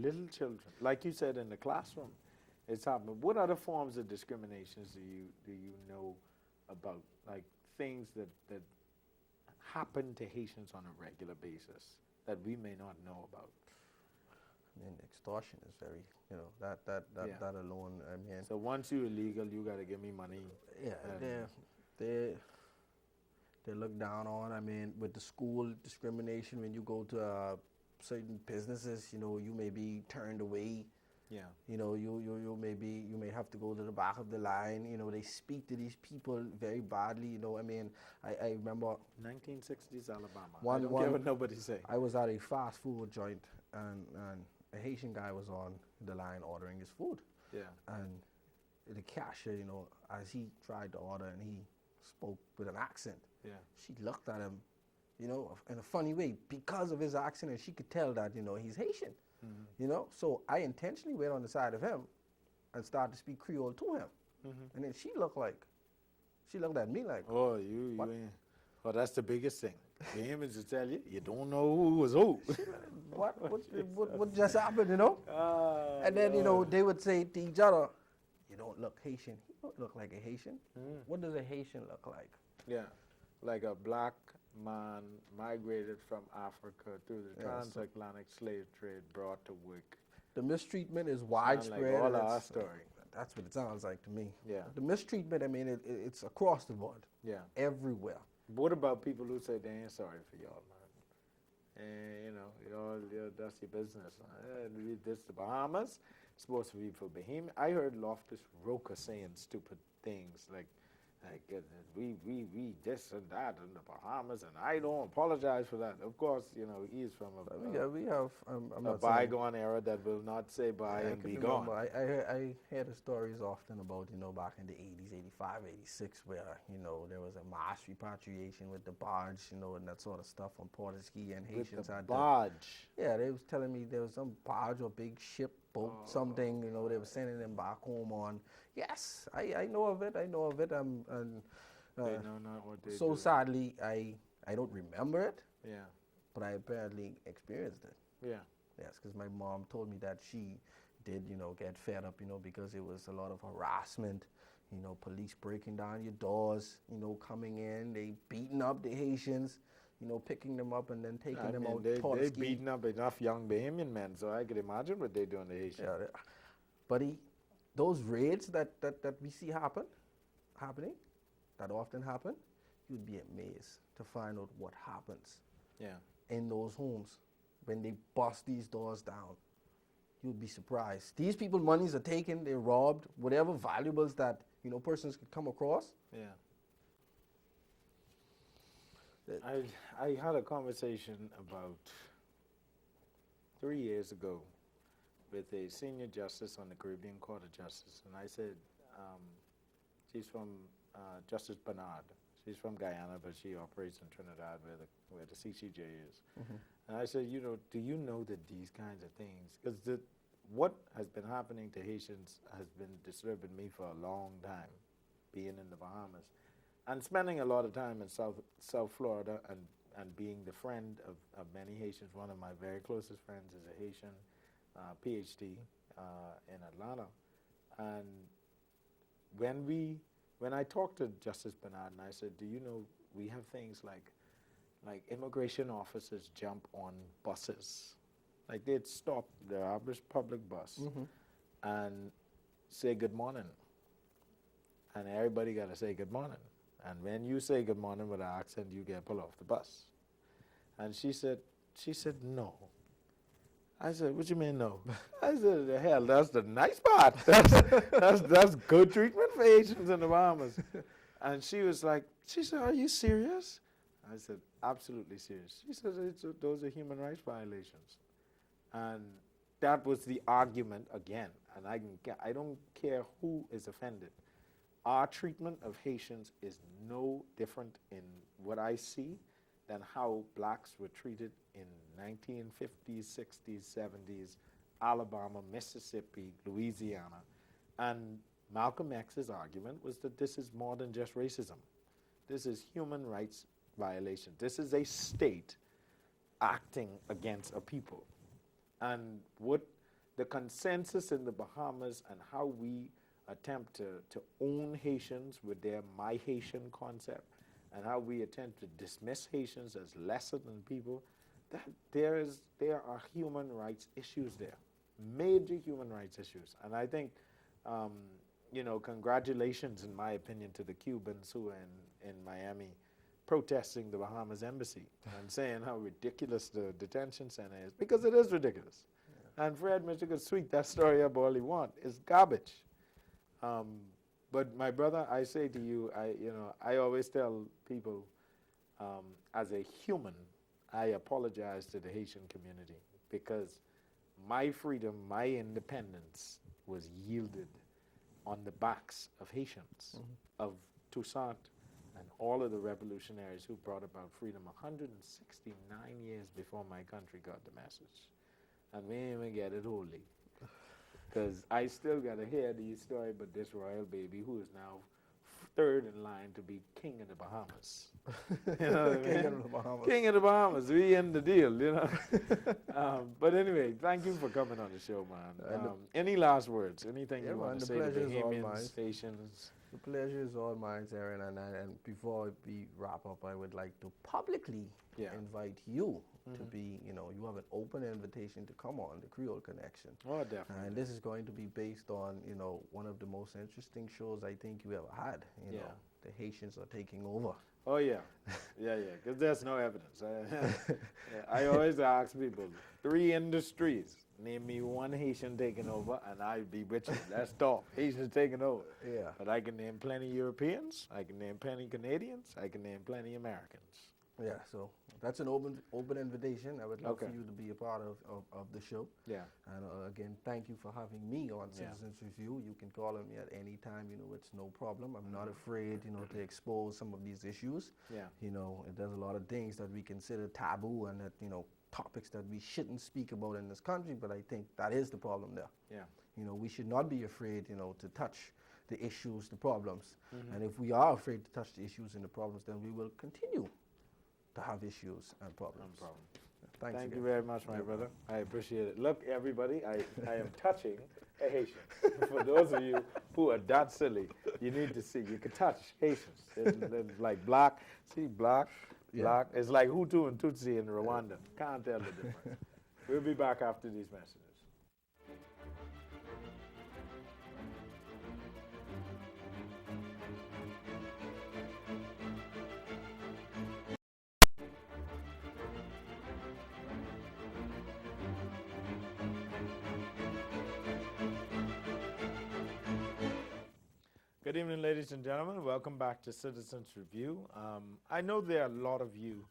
little children. Like you said, in the classroom, it's happening. What other forms of discriminations do you know about? Like things that happen to Haitians on a regular basis that we may not know about? I mean, extortion is very, that alone. I mean, so once you're illegal, you got to give me money. Yeah, they look down on. I mean, with the school discrimination, when you go to certain businesses, you may be turned away. Yeah. You may have to go to the back of the line. They speak to these people very badly. I mean, I remember 1960s Alabama. I don't care what nobody say. I was at a fast food joint, and a Haitian guy was on the line ordering his food. Yeah. And the cashier, as he tried to order and he spoke with an accent, she looked at him, in a funny way because of his accent, and she could tell that, he's Haitian. Mm-hmm. So I intentionally went on the side of him and started to speak Creole to him. Mm-hmm. And then she looked at me like, oh, you ain't. Oh, that's the biggest thing. The image to tell you, you don't know who was who. What just happened, And then, they would say to each other, you don't look Haitian. You don't look like a Haitian. Mm. What does a Haitian look like? Yeah, like a black man migrated from Africa through the transatlantic slave trade, brought to work. The mistreatment is widespread. Like all our story. That's what it sounds like to me. Yeah. The mistreatment, I mean, it's across the board. Yeah. Everywhere. What about people who say they ain't sorry for y'all, man? And, that's your business. This the Bahamas. It's supposed to be for Bahamian. I heard Loftus Roker saying stupid things like we this and that in the Bahamas, and I don't apologize for that. Of course, he's from a bygone era that will not say bye and be gone. I hear the stories often about, back in the 80s, 85, 86, where, there was a mass repatriation with the barge, and that sort of stuff on Portuguese and Haitians had barge. Yeah, they was telling me there was some barge or big ship, boat, something, they were sending them back home on. Yes, I know of it. They know not what they so do. Sadly, I don't remember it. Yeah. But I apparently experienced it. Yeah. Yes, because my mom told me that she did, get fed up, because it was a lot of harassment, police breaking down your doors, coming in, they beating up the Haitians, picking them up and then taking them out. They beating up enough young Bahamian men, so I could imagine what they do in the Haitians. Yeah, but those raids that we see happening, that often happen, you'd be amazed to find out what happens in those homes when they bust these doors down. You'd be surprised. These people, monies are taken, they're robbed, whatever valuables that, persons could come across. Yeah. I had a conversation about 3 years ago with a senior justice on the Caribbean Court of Justice, and I said, she's from Justice Bernard. She's from Guyana, but she operates in Trinidad where the CCJ is. Mm-hmm. And I said, do you know that these kinds of things, because what has been happening to Haitians has been disturbing me for a long time, being in the Bahamas, and spending a lot of time in South Florida and being the friend of many Haitians. One of my very closest friends is a Haitian PhD in Atlanta. And when I talked to Justice Bernard, and I said, do you know we have things like immigration officers jump on buses. Like they'd stop the average public bus and say good morning. And everybody got to say good morning. And when you say good morning with an accent, you get pulled off the bus. And she said, no. I said, what you mean no? I said, the hell, that's the nice part. That's good treatment for Asians in the Bahamas. And she said, are you serious? I said, absolutely serious. She said, those are human rights violations. And that was the argument again, and I don't care who is offended. Our treatment of Haitians is no different in what I see than how blacks were treated in 1950s, 60s, 70s, Alabama, Mississippi, Louisiana. And Malcolm X's argument was that this is more than just racism. This is human rights violation. This is a state acting against a people. And what the consensus in the Bahamas and how we attempt to own Haitians with their my Haitian concept, and how we attempt to dismiss Haitians as lesser than people, that there are human rights issues there, major human rights issues. And I think, congratulations, in my opinion, to the Cubans who are in Miami protesting the Bahamas embassy and saying how ridiculous the detention center is, because it is ridiculous. Yeah. And Fred Mitchell could sweep that story up all he wants. It's garbage. But my brother, I say to you, I always tell people, as a human, I apologize to the Haitian community, because my freedom, my independence was yielded on the backs of Haitians, of Toussaint and all of the revolutionaries who brought about freedom 169 years before my country got the message. And we didn't even get it wholly. Because I still got to hear the story about this royal baby who is now third in line to be king of the Bahamas. You know what I mean? King of the Bahamas. King of the Bahamas. We in the deal, you know. But anyway, thank you for coming on the show, man. Any last words? Anything you want to say to the Bahamians, Haitians? The pleasure is all mine, Aaron. And before we wrap up, I would like to publicly invite you to be, you have an open invitation to come on the Creole Connection. Oh, definitely. And this is going to be based on, one of the most interesting shows I think you ever had. You know, the Haitians are taking over. Oh, yeah. Because there's no evidence. I always ask people, 3 industries. Name me one Haitian taking over, and I'd be with you. Let's talk. Haitians taking over. Yeah. But I can name plenty Europeans. I can name plenty Canadians. I can name plenty Americans. Yeah, so that's an open invitation. I would love for you to be a part of the show. Yeah. And again, thank you for having me on Citizens Review. You can call on me at any time. It's no problem. I'm not afraid, to expose some of these issues. Yeah. There's a lot of things that we consider taboo and that, topics that we shouldn't speak about in this country, but I think that is the problem there. Yeah. We should not be afraid, to touch the issues, the problems. And if we are afraid to touch the issues and the problems, then we will continue to have issues and problems. No problem. Thank you very much, my brother. I appreciate it. Look, everybody, I am touching a Haitian. For those of you who are that silly, you need to see. You can touch Haitians. It's like black. See, black. Black. It's like Hutu and Tutsi in Rwanda. Can't tell the difference. We'll be back after these messages. Good evening, ladies and gentlemen. Welcome back to Citizens Review. I know there are a lot of you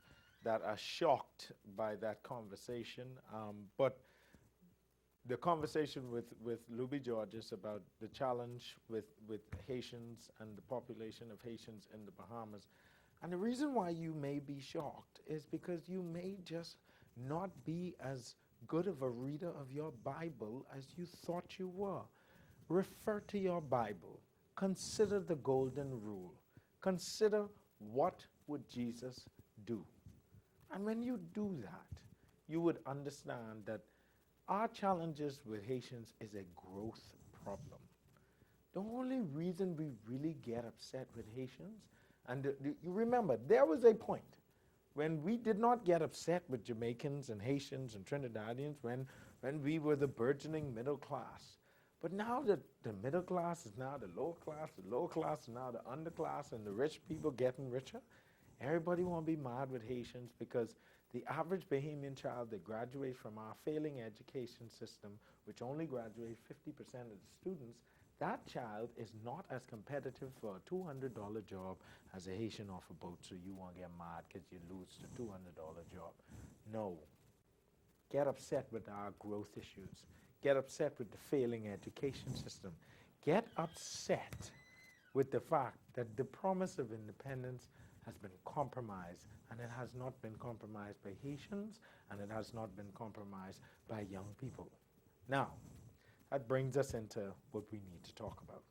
that are shocked by that conversation, but the conversation with Luby Georges about the challenge with Haitians and the population of Haitians in the Bahamas. And the reason why you may be shocked is because you may just not be as good of a reader of your Bible as you thought you were. Refer to your Bible. Consider the golden rule. Consider what would Jesus do. And when you do that, you would understand that our challenges with Haitians is a growth problem. The only reason we really get upset with Haitians, and you remember, there was a point when we did not get upset with Jamaicans and Haitians and Trinidadians when we were the burgeoning middle class. But now the middle class is now the lower class is now the underclass, and the rich people getting richer. Everybody want to be mad with Haitians because the average Bahamian child that graduates from our failing education system, which only graduates 50% of the students, that child is not as competitive for a $200 job as a Haitian off a boat, so you want to get mad because you lose the $200 job. No. get upset with our growth issues, get upset with the failing education system, get upset with the fact that the promise of independence has been compromised, and it has not been compromised by Haitians, and it has not been compromised by young people. Now, that brings us into what we need to talk about.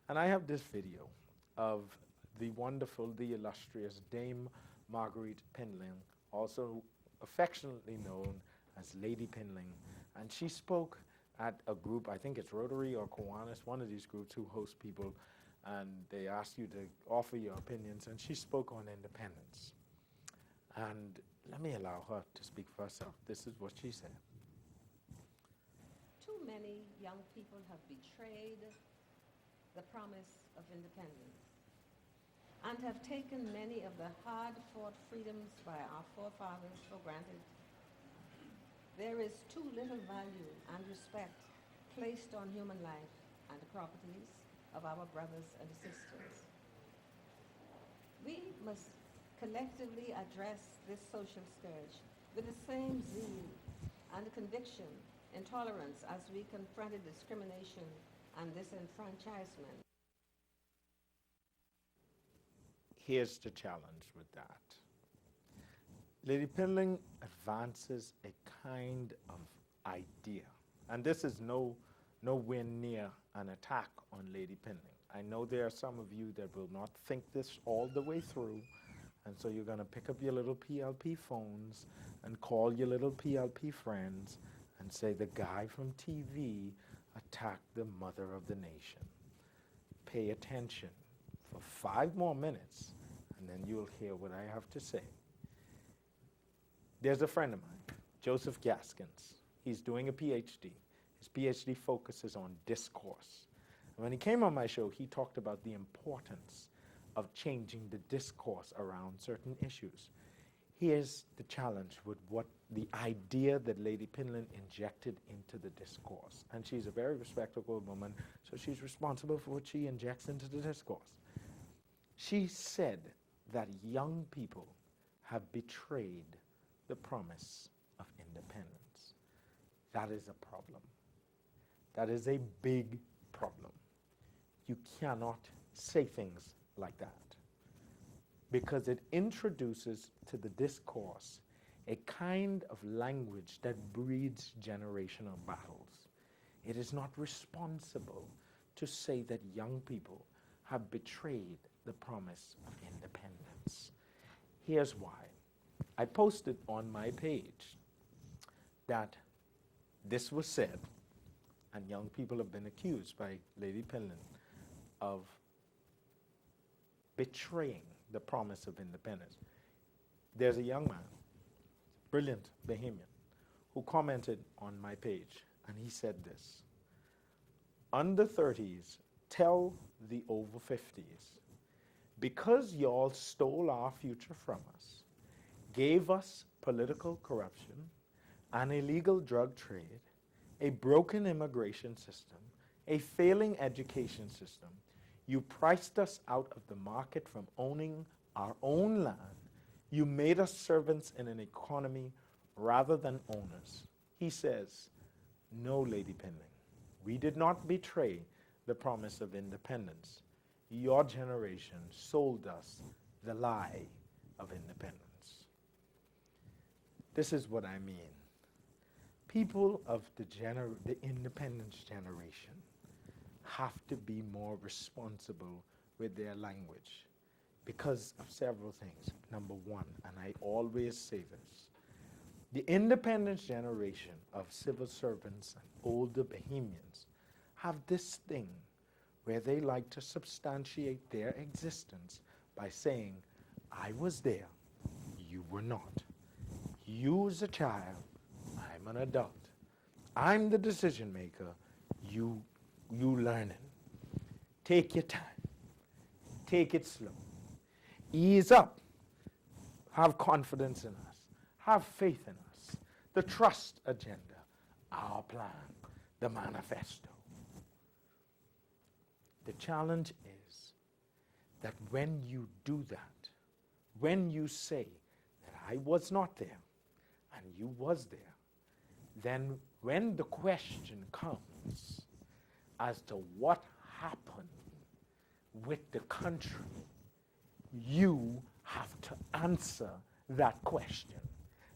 And I have this video of the wonderful, the illustrious Dame Marguerite Pinling, also affectionately known as Lady Pinling, and she spoke at a group, I think it's Rotary or Kiwanis, one of these groups who host people, and they asked you to offer your opinions, and she spoke on independence. And let me allow her to speak for herself. This is what she said. Too many young people have betrayed the promise of independence and have taken many of the hard-fought freedoms by our forefathers for granted. There is too little value and respect placed on human life and the properties of our brothers and sisters. We must collectively address this social scourge with the same zeal and conviction and tolerance as we confronted discrimination and disenfranchisement. Here's the challenge with that. Lady Pinling advances a kind of idea, and this is nowhere near an attack on Lady Pinling. I know there are some of you that will not think this all the way through, and so you're going to pick up your little PLP phones and call your little PLP friends and say the guy from TV attacked the mother of the nation. Pay attention for 5 more minutes, and then you'll hear what I have to say. There's a friend of mine, Joseph Gaskins. He's doing a PhD. His PhD focuses on discourse. And when he came on my show, he talked about the importance of changing the discourse around certain issues. Here's the challenge with what the idea that Lady Pinling injected into the discourse. And she's a very respectable woman, so she's responsible for what she injects into the discourse. She said that young people have betrayed the promise of independence. That is a problem. That is a big problem. You cannot say things like that because it introduces to the discourse a kind of language that breeds generational battles. It is not responsible to say that young people have betrayed the promise of independence. Here's why. I posted on my page that this was said, and young people have been accused by Lady Pinling of betraying the promise of independence. There's a young man, brilliant Bahamian, who commented on my page, and he said this: under 30s, tell the over 50s, because y'all stole our future from us, gave us political corruption, an illegal drug trade, a broken immigration system, a failing education system. You priced us out of the market from owning our own land. You made us servants in an economy rather than owners. He says, no, Lady Pinling, we did not betray the promise of independence. Your generation sold us the lie of independence. This is what I mean. People of the independence generation have to be more responsible with their language because of several things. Number one, and I always say this, the independence generation of civil servants and older Bahamians have this thing where they like to substantiate their existence by saying, I was there, you were not. You was a child, I'm an adult. I'm the decision maker, you learning. Take your time. Take it slow. Ease up. Have confidence in us. Have faith in us. The trust agenda, our plan, the manifesto. The challenge is that when you do that, when you say that I was not there and you was there, then when the question comes as to what happened with the country, you have to answer that question.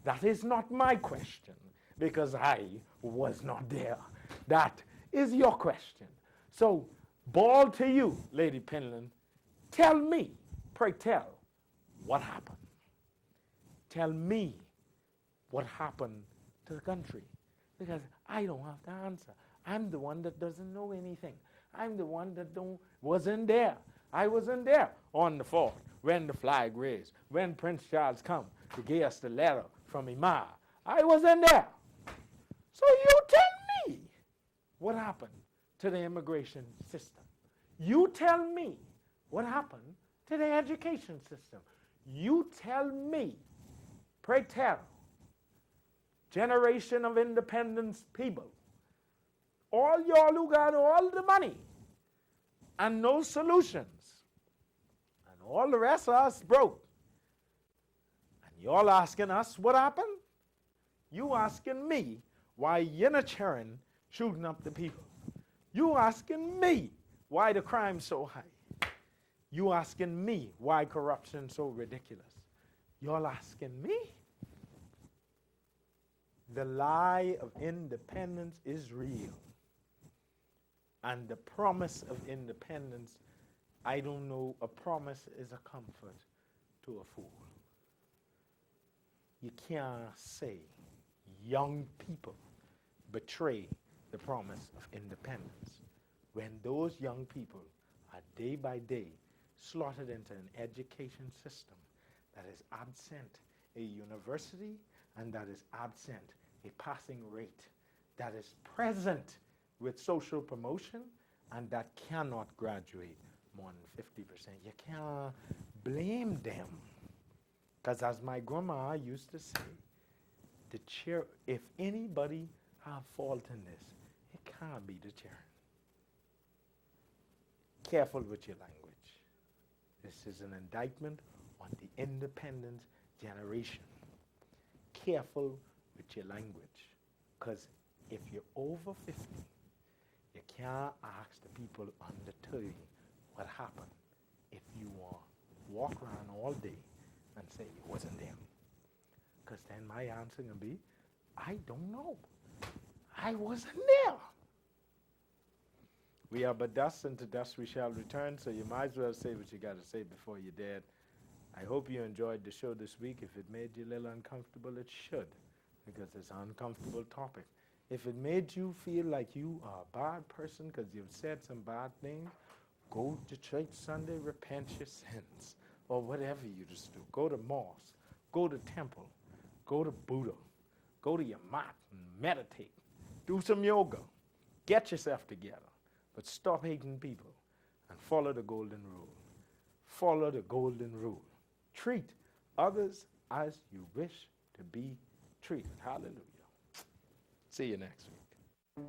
That is not my question, because I was not there. That is your question. So, ball to you, Lady Penland. Tell me, pray tell, what happened? Tell me what happened to the country, because I don't have the answer. I'm the one that doesn't know anything. I'm the one that wasn't there. I wasn't there on the 4th when the flag raised, when Prince Charles come to give us the letter from Imar. I wasn't there. So you tell me what happened to the immigration system. You tell me what happened to the education system. You tell me, pray tell, generation of independence people, all y'all who got all the money and no solutions, and all the rest of us broke, and y'all asking us what happened? You asking me why you're not cheering shooting up the people. You asking me why the crime's so high. You asking me why corruption's so ridiculous. Y'all asking me? The lie of independence is real. And the promise of independence, I don't know, a promise is a comfort to a fool. You can't say young people betray the promise of independence when those young people are day by day slaughtered into an education system that is absent a university and that is absent a passing rate, that is present with social promotion and that cannot graduate more than 50%. You can't blame them. Because as my grandma used to say, if anybody have fault in this, it can't be the chair. Careful with your language. This is an indictment on the independence generation. Careful with your language. Because if you're over 50, you can't ask the people under 30 what happened if you walk around all day and say you wasn't there. Because then my answer going to be, I don't know. I wasn't there. We are but dust, and to dust we shall return, so you might as well say what you got to say before you're dead. I hope you enjoyed the show this week. If it made you a little uncomfortable, it should, because it's an uncomfortable topic. If it made you feel like you are a bad person because you've said some bad things, go to church Sunday, repent your sins, or whatever you just do. Go to mosque, go to temple, go to Buddha, go to your mat and meditate. Do some yoga. Get yourself together. But stop hating people and follow the golden rule. Follow the golden rule. Treat others as you wish to be treated. Hallelujah. See you next week.